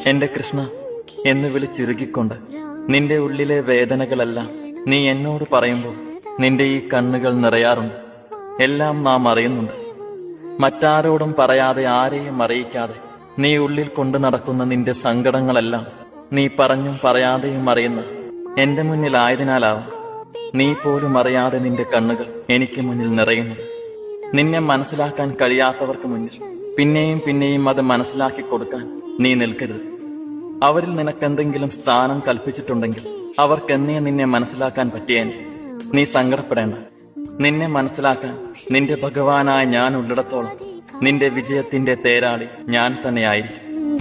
എന്റെ കൃഷ്ണ എന്ന് വിളിച്ചിറുകിക്കൊണ്ട് നിന്റെ ഉള്ളിലെ വേദനകളെല്ലാം നീ എന്നോട് പറയുമ്പോൾ നിന്റെ ഈ കണ്ണുകൾ നിറയാറുണ്ട്. എല്ലാം നാം അറിയുന്നുണ്ട്. മറ്റാരോടും പറയാതെ, ആരെയും അറിയിക്കാതെ നീ ഉള്ളിൽ കൊണ്ടു നടക്കുന്ന നിന്റെ സങ്കടങ്ങളെല്ലാം നീ പറഞ്ഞും പറയാതെയും അറിയുന്ന എന്റെ മുന്നിലായതിനാലാവാം നീ പോലും അറിയാതെ നിന്റെ കണ്ണുകൾ എനിക്ക് മുന്നിൽ നിറയുന്നത്. നിന്നെ മനസ്സിലാക്കാൻ കഴിയാത്തവർക്ക് മുന്നിൽ പിന്നെയും പിന്നെയും അത് മനസ്സിലാക്കി കൊടുക്കാൻ നീ നിൽക്കരുത്. അവരിൽ നിനക്കെന്തെങ്കിലും സ്ഥാനം കൽപ്പിച്ചിട്ടുണ്ടെങ്കിൽ അവർക്കെന്നേ നിന്നെ മനസ്സിലാക്കാൻ പറ്റിയേനെ. നീ സങ്കടപ്പെടേണ്ട. നിന്നെ മനസ്സിലാക്കാൻ നിന്റെ ഭഗവാനായ ഞാൻ ഉള്ളിടത്തോളം നിന്റെ വിജയത്തിന്റെ തേരാളി ഞാൻ തന്നെയായിരിക്കും.